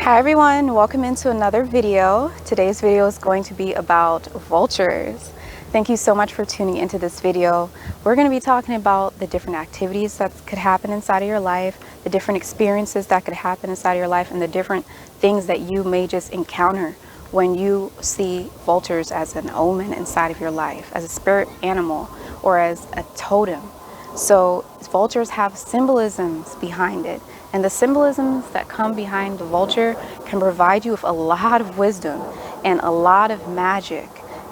Hi everyone, welcome into another video. Today's video is going to be about vultures. Thank you so much for tuning into this video. We're going to be talking about the different activities that could happen inside of your life, the different experiences that could happen inside of your life, and the different things that you may just encounter when you see vultures as an omen inside of your life, as a spirit animal or as a totem. So vultures have symbolisms behind it. And the symbolisms that come behind the vulture can provide you with a lot of wisdom and a lot of magic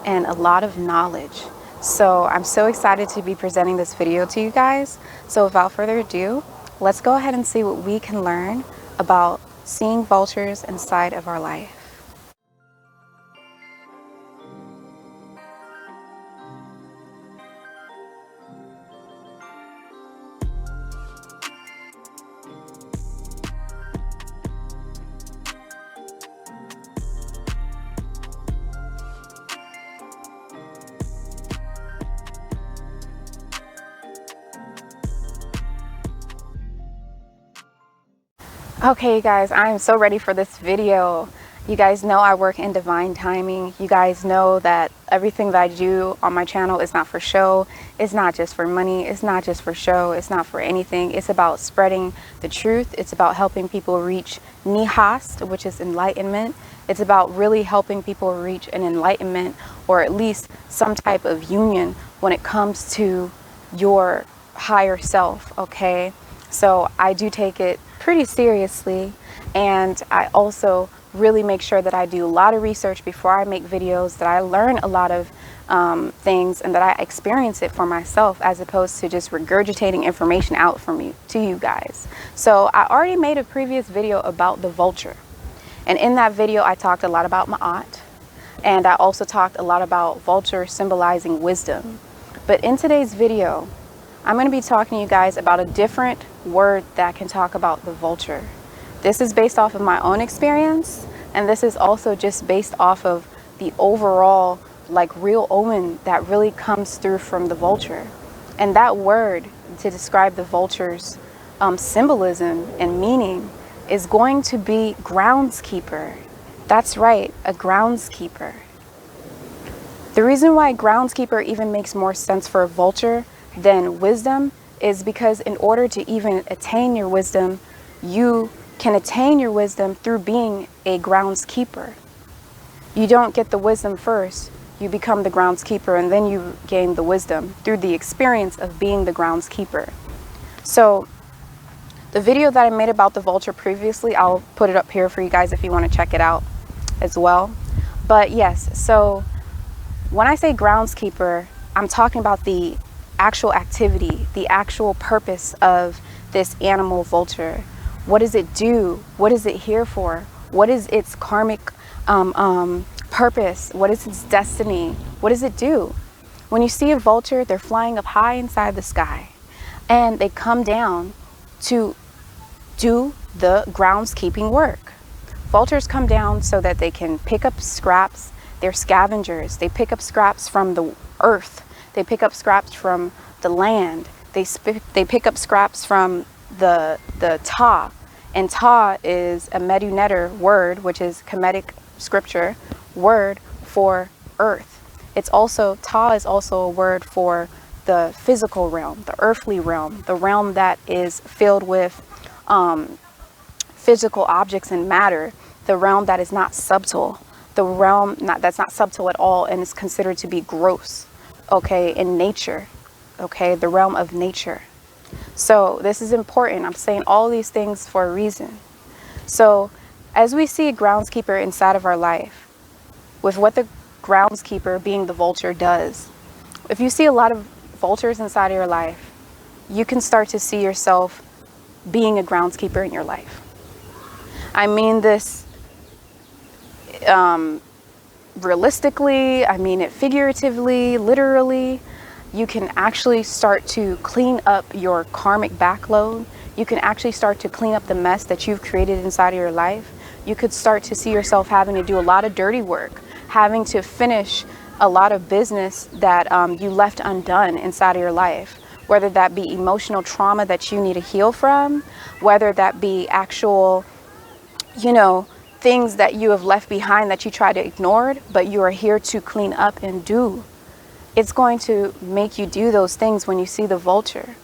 and a lot of knowledge. So I'm so excited to be presenting this video to you guys. So without further ado, let's go ahead and see what we can learn about seeing vultures inside of our life. Okay, you guys, I am so ready for this video. You guys know I work in divine timing. You guys know that everything that I do on my channel is not for show. It's not just for money. It's not just for show. It's not for anything. It's about spreading the truth. It's about helping people reach nihast, which is enlightenment. It's about really helping people reach an enlightenment, or at least some type of union when it comes to your higher self, okay? So I do take it pretty seriously, and I also really make sure that I do a lot of research before I make videos, that I learn a lot of things, and that I experience it for myself, as opposed to just regurgitating information out from you to you guys. So I already made a previous video about the vulture, and in that video I talked a lot about Ma'at, and I also talked a lot about vulture symbolizing wisdom. But in today's video, I'm going to be talking to you guys about a different word that can talk about the vulture. This is based off of my own experience, and this is also just based off of the overall real omen that really comes through from the vulture. And that word to describe the vulture's symbolism and meaning is going to be groundskeeper. That's right, a groundskeeper. The reason why groundskeeper even makes more sense for a vulture than wisdom is because in order to even attain your wisdom, you can attain your wisdom through being a groundskeeper. You don't get the wisdom first, you become the groundskeeper, and then you gain the wisdom through the experience of being the groundskeeper. So the video that I made about the vulture previously, I'll put it up here for you guys if you want to check it out as well. But yes, so when I say groundskeeper, I'm talking about the actual activity, the actual purpose of this animal vulture. What does it do? What is it here for? What is its karmic purpose? What is its destiny? What does it do? When you see a vulture, they're flying up high inside the sky, and they come down to do the groundskeeping work. Vultures come down so that they can pick up scraps. They're scavengers. They pick up scraps from the earth. They pick up scraps from the land. They pick up scraps from the Ta. And Ta is a Medu Neter word, which is Kemetic scripture word for earth. It's also, Ta is also a word for the physical realm, the earthly realm, the realm that is filled with physical objects and matter, the realm that is not subtle, the realm that's not subtle at all and is considered to be gross. Okay, in nature, okay, the realm of nature. So this is important. I'm saying all these things for a reason. So as we see a groundskeeper inside of our life, with what the groundskeeper, being the vulture, does, if you see a lot of vultures inside of your life, you can start to see yourself being a groundskeeper in your life. I mean this realistically, I mean it figuratively, literally. You can actually start to clean up your karmic backload. You can actually start to clean up the mess that you've created inside of your life. You could start to see yourself having to do a lot of dirty work, having to finish a lot of business that you left undone inside of your life, whether that be emotional trauma that you need to heal from, whether that be actual, things that you have left behind that you try to ignore, but you are here to clean up and do. It's going to make you do those things when you see the vulture.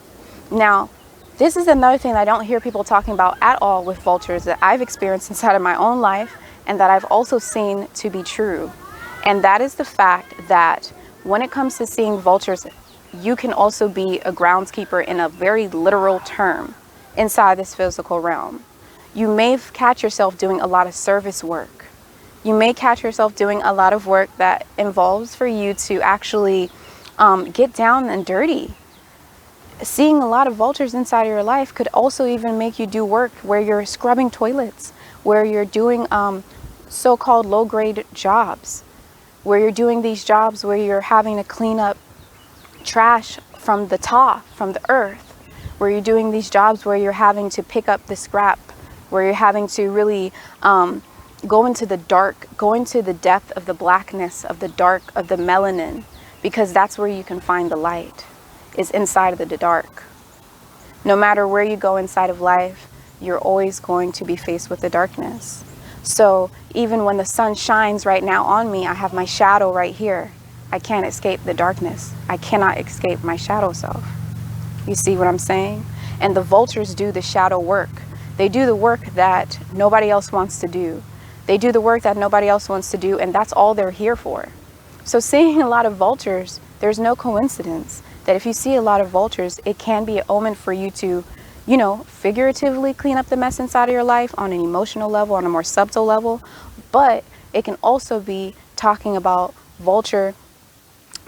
Now, this is another thing that I don't hear people talking about at all with vultures that I've experienced inside of my own life and that I've also seen to be true. And that is the fact that when it comes to seeing vultures, you can also be a groundskeeper in a very literal term inside this physical realm. You may catch yourself doing a lot of service work. You may catch yourself doing a lot of work that involves for you to actually get down and dirty. Seeing a lot of vultures inside of your life could also even make you do work where you're scrubbing toilets, where you're doing so-called low-grade jobs, where you're doing these jobs where you're having to clean up trash from the top, from the earth, where you're doing these jobs where you're having to pick up the scrap, where you're having to really go into the dark, go into the depth of the blackness, of the dark, of the melanin, because that's where you can find the light, is inside of the dark. No matter where you go inside of life, you're always going to be faced with the darkness. So even when the sun shines right now on me, I have my shadow right here. I can't escape the darkness. I cannot escape my shadow self. You see what I'm saying? And the vultures do the shadow work. They do the work that nobody else wants to do. They do the work that nobody else wants to do, and that's all they're here for. So seeing a lot of vultures, there's no coincidence that if you see a lot of vultures, it can be an omen for you to, you know, figuratively clean up the mess inside of your life on an emotional level, on a more subtle level. But it can also be talking about vulture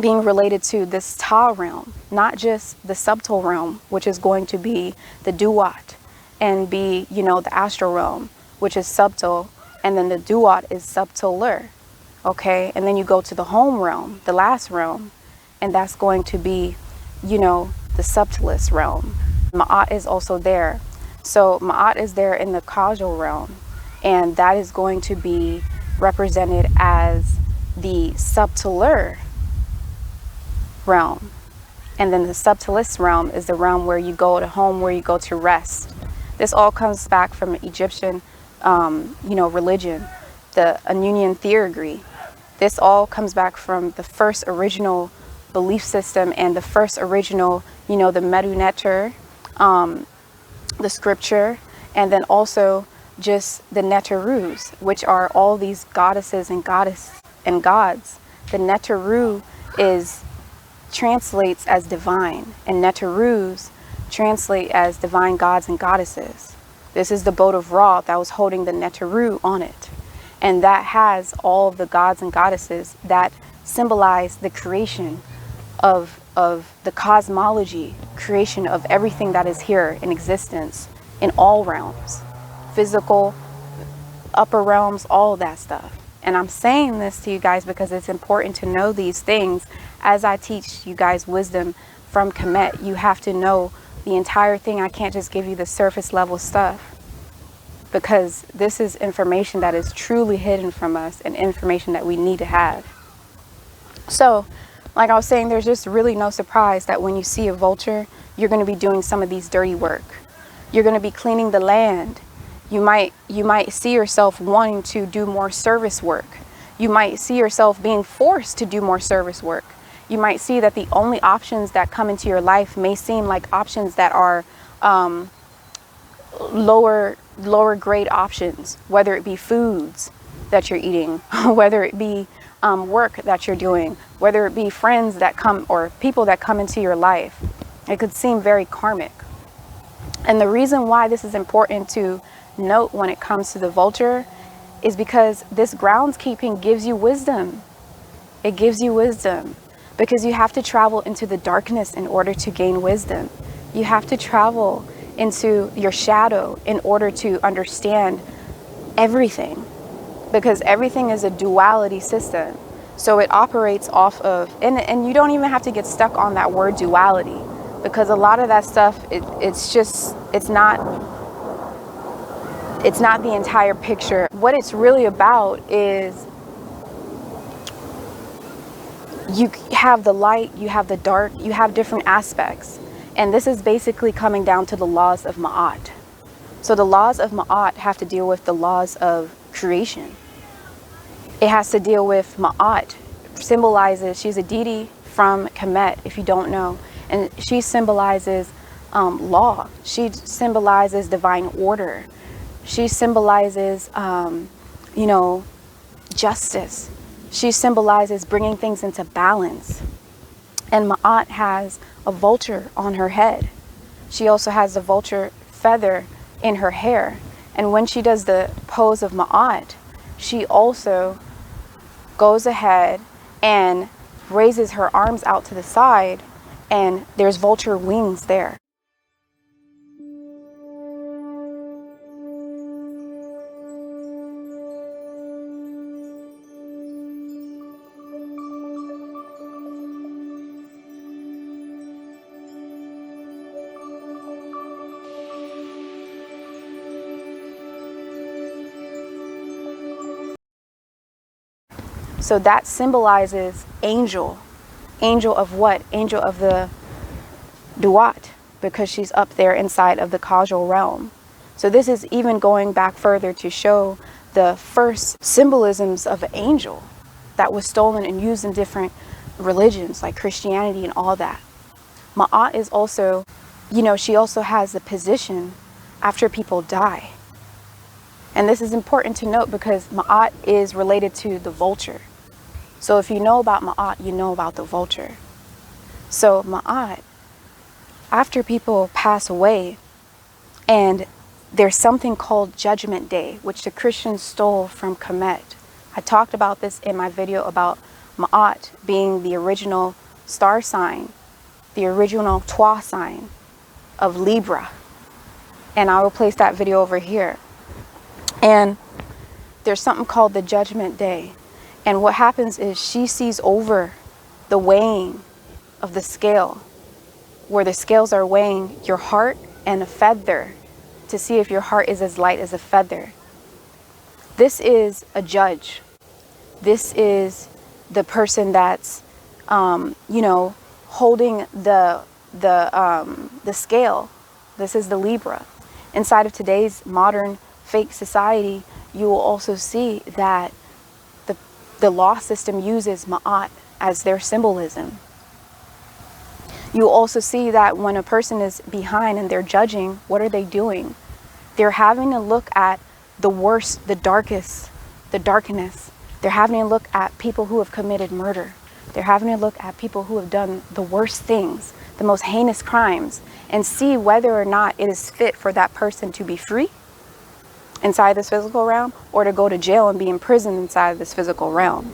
being related to this Ta realm, not just the subtle realm, which is going to be the Duat, and be, you know, the astral realm, which is subtle, and then the Duat is subtler, okay? And then you go to the home realm, the last realm, and that's going to be, you know, the subtlest realm. Ma'at is also there. So Ma'at is there in the causal realm, and that is going to be represented as the subtler realm. And then the subtlest realm is the realm where you go to home, where you go to rest. This all comes back from Egyptian, you know, religion, the Anunian theurgy. This all comes back from the first original belief system and the first original, you know, the Medu Neter, the scripture, and then also just the Neterus, which are all these goddesses and gods. The Neteru translates as divine, and Neterus translate as divine gods and goddesses. This is the boat of Ra that was holding the Neteru on it, and that has all of the gods and goddesses that symbolize the creation of the cosmology, creation of everything that is here in existence in all realms, physical, upper realms, all of that stuff. And I'm saying this to you guys because it's important to know these things. As I teach you guys wisdom from Kemet, you have to know the entire thing. I can't just give you the surface level stuff, because this is information that is truly hidden from us and information that we need to have. So, like I was saying, there's just really no surprise that when you see a vulture, you're going to be doing some of these dirty work. You're going to be cleaning the land. You might see yourself wanting to do more service work. You might see yourself being forced to do more service work. You might see that the only options that come into your life may seem like options that are lower grade options, whether it be foods that you're eating, whether it be work that you're doing, whether it be friends that come or people that come into your life. It could seem very karmic. And the reason why this is important to note when it comes to the vulture is because this groundskeeping gives you wisdom. It gives you wisdom because you have to travel into the darkness in order to gain wisdom. You have to travel into your shadow in order to understand everything, because everything is a duality system. So it operates off of, and you don't even have to get stuck on that word duality, because a lot of that stuff, it's not the entire picture. What it's really about is you have the light, you have the dark, you have different aspects. And this is basically coming down to the laws of Ma'at. So the laws of Ma'at have to deal with the laws of creation. It has to deal with Ma'at, symbolizes, she's a deity from Kemet, if you don't know. And she symbolizes law. She symbolizes divine order. She symbolizes, you know, justice. She symbolizes bringing things into balance. And Ma'at has a vulture on her head. She also has a vulture feather in her hair. And when she does the pose of Ma'at, she also goes ahead and raises her arms out to the side, and there's vulture wings there. So that symbolizes angel. Angel of what? Angel of the Duat, because she's up there inside of the causal realm. So this is even going back further to show the first symbolisms of an angel that was stolen and used in different religions like Christianity and all that. Ma'at is also, you know, she also has the position after people die. And this is important to note because Ma'at is related to the vulture. So if you know about Ma'at, you know about the vulture. So Ma'at, after people pass away, and there's something called Judgment Day, which the Christians stole from Kemet. I talked about this in my video about Ma'at being the original star sign, the original Twa sign of Libra. And I will place that video over here. And there's something called the Judgment Day. And what happens is she sees over the weighing of the scale, where the scales are weighing your heart and a feather to see if your heart is as light as a feather. This is a judge. This is the person that's, you know, holding the scale. This is the Libra. Inside of today's modern fake society, you will also see that the law system uses Ma'at as their symbolism. You also see that when a person is behind and they're judging, what are they doing? They're having to look at the worst, the darkest, the darkness. They're having to look at people who have committed murder. They're having to look at people who have done the worst things, the most heinous crimes, and see whether or not it is fit for that person to be free inside this physical realm, or to go to jail and be imprisoned inside this physical realm.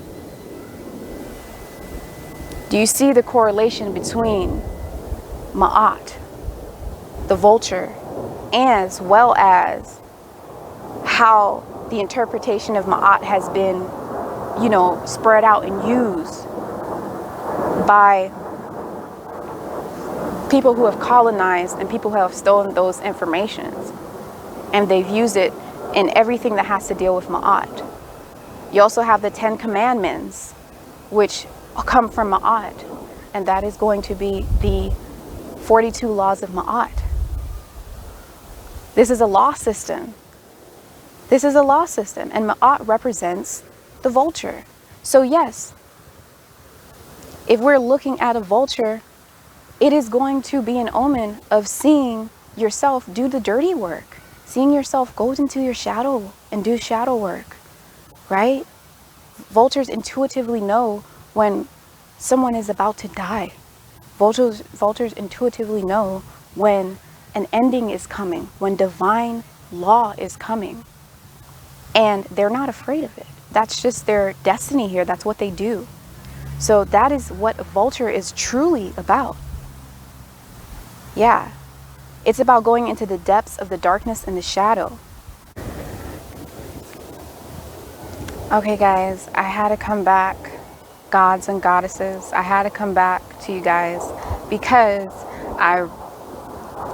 Do you see the correlation between Ma'at, the vulture, as well as how the interpretation of Ma'at has been, you know, spread out and used by people who have colonized and people who have stolen those informations, and they've used it in everything that has to deal with Ma'at. You also have the 10 Commandments, which come from Ma'at, and that is going to be the 42 laws of Ma'at. This is a law system. This is a law system, and Ma'at represents the vulture. So yes, if we're looking at a vulture, it is going to be an omen of seeing yourself do the dirty work. Seeing yourself go into your shadow and do shadow work, right? Vultures intuitively know when someone is about to die. Vultures intuitively know when an ending is coming, when divine law is coming. And they're not afraid of it. That's just their destiny here. That's what they do. So that is what a vulture is truly about. Yeah. It's about going into the depths of the darkness and the shadow. Okay guys, I had to come back, gods and goddesses. I had to come back to you guys because I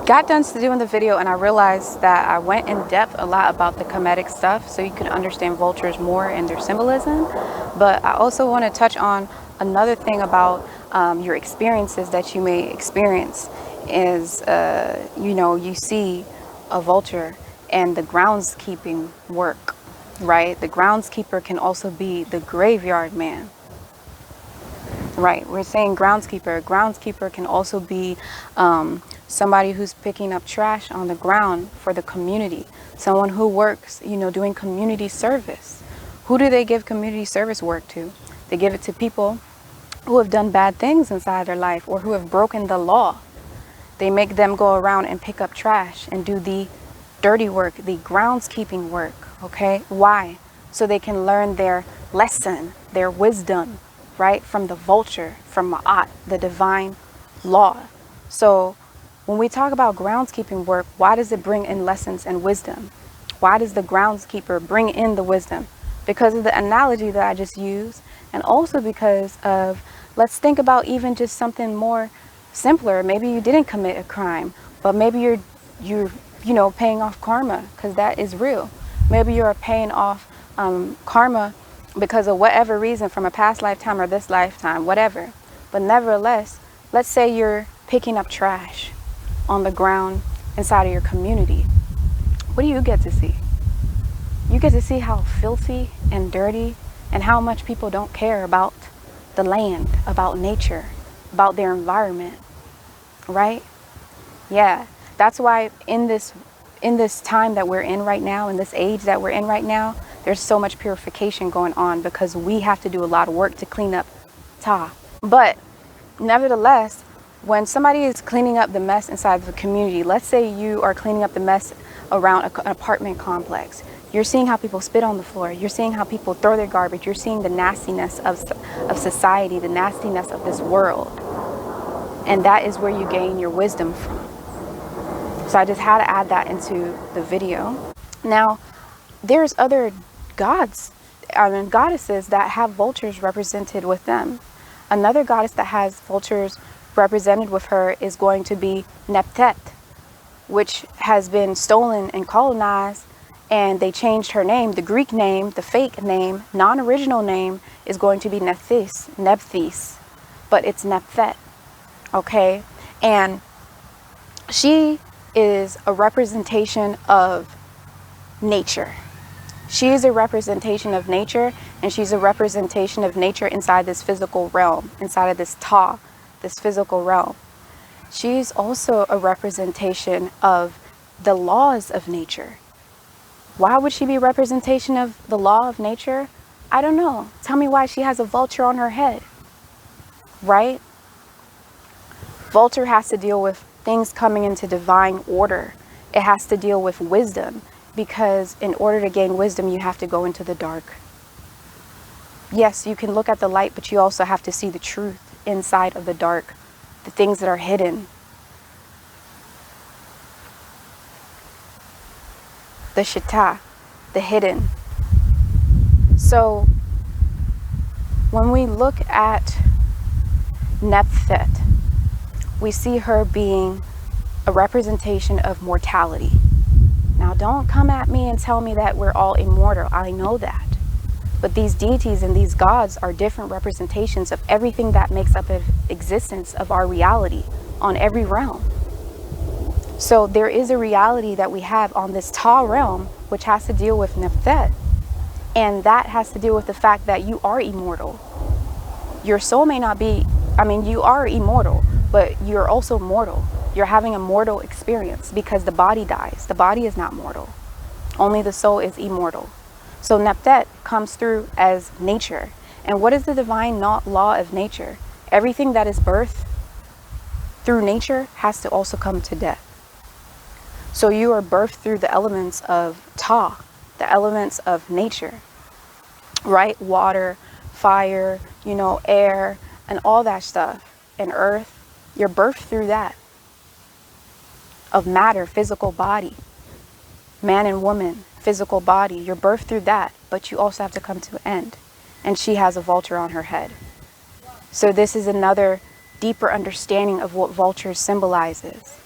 got done doing the video and I realized that I went in depth a lot about the Kemetic stuff so you can understand vultures more and their symbolism. But I also want to touch on another thing about your experiences that you may experience is, you know, you see a vulture and the groundskeeping work, right? The groundskeeper can also be the graveyard man, right? We're saying groundskeeper. Groundskeeper can also be somebody who's picking up trash on the ground for the community. Someone who works, you know, doing community service. Who do they give community service work to? They give it to people who have done bad things inside their life or who have broken the law. They make them go around and pick up trash and do the dirty work, the groundskeeping work, okay? Why? So they can learn their lesson, their wisdom, right? From the vulture, from Ma'at, the divine law. So when we talk about groundskeeping work, why does it bring in lessons and wisdom? Why does the groundskeeper bring in the wisdom? Because of the analogy that I just used, and also because of, let's think about even just something more simpler. Maybe you didn't commit a crime, but maybe you're you know, paying off karma, because that is real. Maybe you're paying off karma because of whatever reason from a past lifetime or this lifetime, whatever. But nevertheless, let's say you're picking up trash on the ground inside of your community. What do you get to see? You get to see how filthy and dirty and how much people don't care about the land, about nature, about their environment, right? Yeah, that's why in this time that we're in right now, in this age that we're in right now, there's so much purification going on because we have to do a lot of work to clean up Ta. But nevertheless, when somebody is cleaning up the mess inside the community, let's say you are cleaning up the mess around an apartment complex. You're seeing how people spit on the floor. You're seeing how people throw their garbage. You're seeing the nastiness of society, the nastiness of this world. And that is where you gain your wisdom from. So I just had to add that into the video. Now, there's other gods, goddesses that have vultures represented with them. Another goddess that has vultures represented with her is going to be Neptet, which has been stolen and colonized, and they changed her name. The Greek name, the fake name, non-original name is going to be Nephthys, but it's Nephet, okay? And she is a representation of nature. She is a representation of nature, and she's a representation of nature inside this physical realm, inside of this Ta, this physical realm. She's also a representation of the laws of nature. Why would she be a representation of the law of nature? I don't know. Tell me why she has a vulture on her head, right? Vulture has to deal with things coming into divine order. It has to deal with wisdom, because in order to gain wisdom, you have to go into the dark. Yes, you can look at the light, but you also have to see the truth inside of the dark, the things that are hidden. The Shita, the hidden. So when we look at Nephet, we see her being a representation of mortality. Now, don't come at me and tell me that we're all immortal. I know that. But these deities and these gods are different representations of everything that makes up an existence of our reality on every realm. So there is a reality that we have on this Ta realm, which has to deal with Nephet. And that has to deal with the fact that you are immortal. Your soul may not be, you are immortal, but you're also mortal. You're having a mortal experience because the body dies. The body is not mortal. Only the soul is immortal. So Nephet comes through as nature. And what is the divine law of nature? Everything that is birthed through nature has to also come to death. So you are birthed through the elements of Ta, the elements of nature, right? Water, fire, air, and all that stuff, and earth. You're birthed through that. Of matter, physical body, man and woman, physical body. You're birthed through that, but you also have to come to an end. And she has a vulture on her head. So this is another deeper understanding of what vulture symbolizes.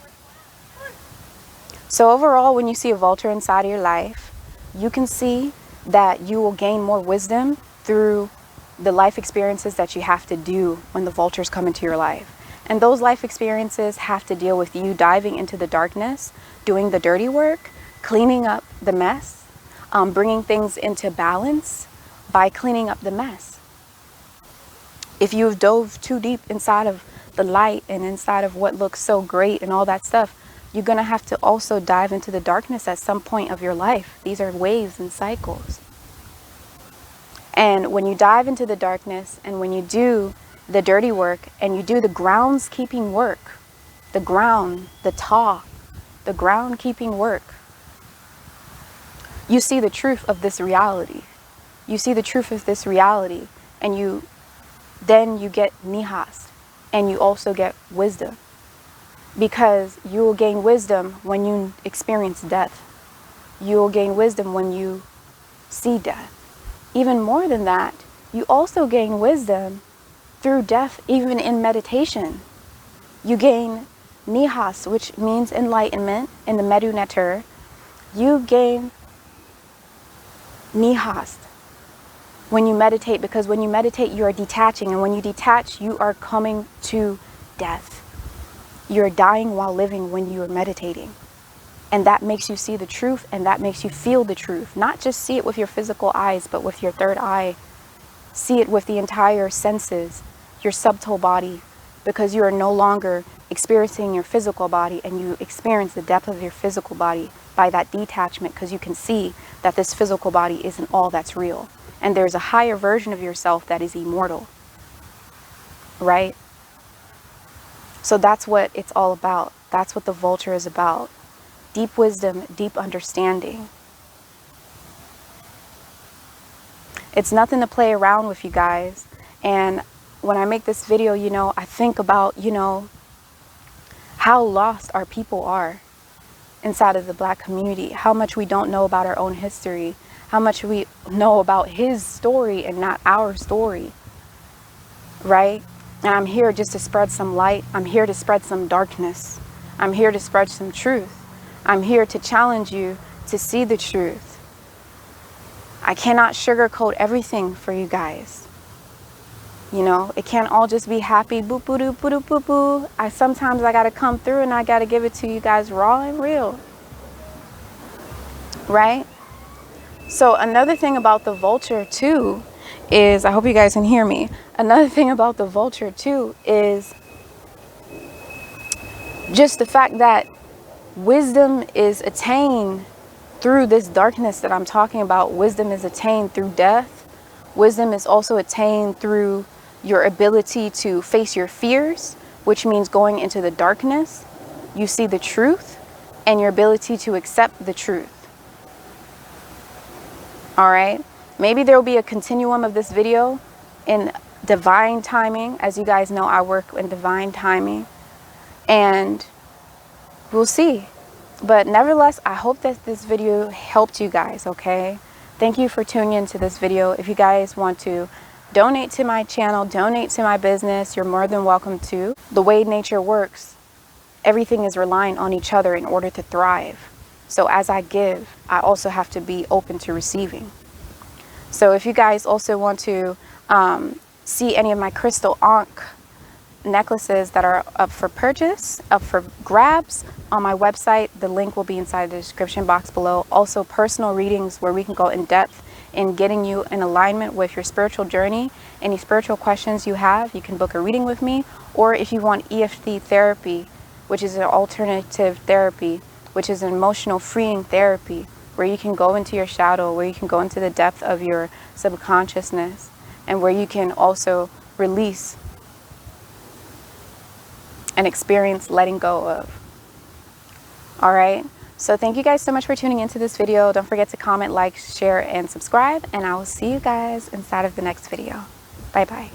So overall, when you see a vulture inside of your life, you can see that you will gain more wisdom through the life experiences that you have to do when the vultures come into your life. And those life experiences have to deal with you diving into the darkness, doing the dirty work, cleaning up the mess, bringing things into balance by cleaning up the mess. If you've dove too deep inside of the light and inside of what looks so great and all that stuff, you're going to have to also dive into the darkness at some point of your life. These are waves and cycles. And when you dive into the darkness and when you do the dirty work and you do the groundskeeping work, the groundkeeping work, you see the truth of this reality. You see the truth of this reality, and then you get nihas, and you also get wisdom, because you will gain wisdom when you experience death. You will gain wisdom when you see death. Even more than that, you also gain wisdom through death, even in meditation. You gain nihas, which means enlightenment in the Medu Neter. You gain nihas when you meditate, because when you meditate, you are detaching, and when you detach, you are coming to death. You're dying while living when you are meditating. And that makes you see the truth, and that makes you feel the truth. Not just see it with your physical eyes, but with your third eye. See it with the entire senses, your subtle body, because you are no longer experiencing your physical body, and you experience the depth of your physical body by that detachment, because you can see that this physical body isn't all that's real. And there's a higher version of yourself that is immortal, right? So that's what it's all about. That's what the Vulture is about. Deep wisdom, deep understanding. It's nothing to play around with, you guys. And when I make this video, you know, I think about, you know, how lost our people are inside of the Black community, how much we don't know about our own history, how much we know about his story and not our story, right? And I'm here just to spread some light. I'm here to spread some darkness. I'm here to spread some truth. I'm here to challenge you to see the truth. I cannot sugarcoat everything for you guys. You know, it can't all just be happy, boop, boo, doo, boo, doo, boo, boo. Sometimes I got to come through and I got to give it to you guys raw and real. Right? So another thing about the Vulture too is, I hope you guys can hear me. Another thing about the Vulture too is just the fact that wisdom is attained through this darkness that I'm talking about. Wisdom is attained through death. Wisdom is also attained through your ability to face your fears, which means going into the darkness. You see the truth, and your ability to accept the truth. All right. Maybe there will be a continuum of this video in divine timing. As you guys know, I work in divine timing, and we'll see. But nevertheless, I hope that this video helped you guys. Okay. Thank you for tuning into this video. If you guys want to donate to my channel, donate to my business, you're more than welcome to. The way nature works, everything is relying on each other in order to thrive. So as I give, I also have to be open to receiving. So if you guys also want to see any of my crystal ankh necklaces that are up for purchase, up for grabs on my website, the link will be inside the description box below. Also personal readings where we can go in depth in getting you in alignment with your spiritual journey. Any spiritual questions you have, you can book a reading with me. Or if you want EFT therapy, which is an alternative therapy, which is an emotional freeing therapy, where you can go into your shadow, where you can go into the depth of your subconsciousness, and where you can also release and experience letting go of. All right. So thank you guys so much for tuning into this video. Don't forget to comment, like, share, and subscribe. And I will see you guys inside of the next video. Bye-bye.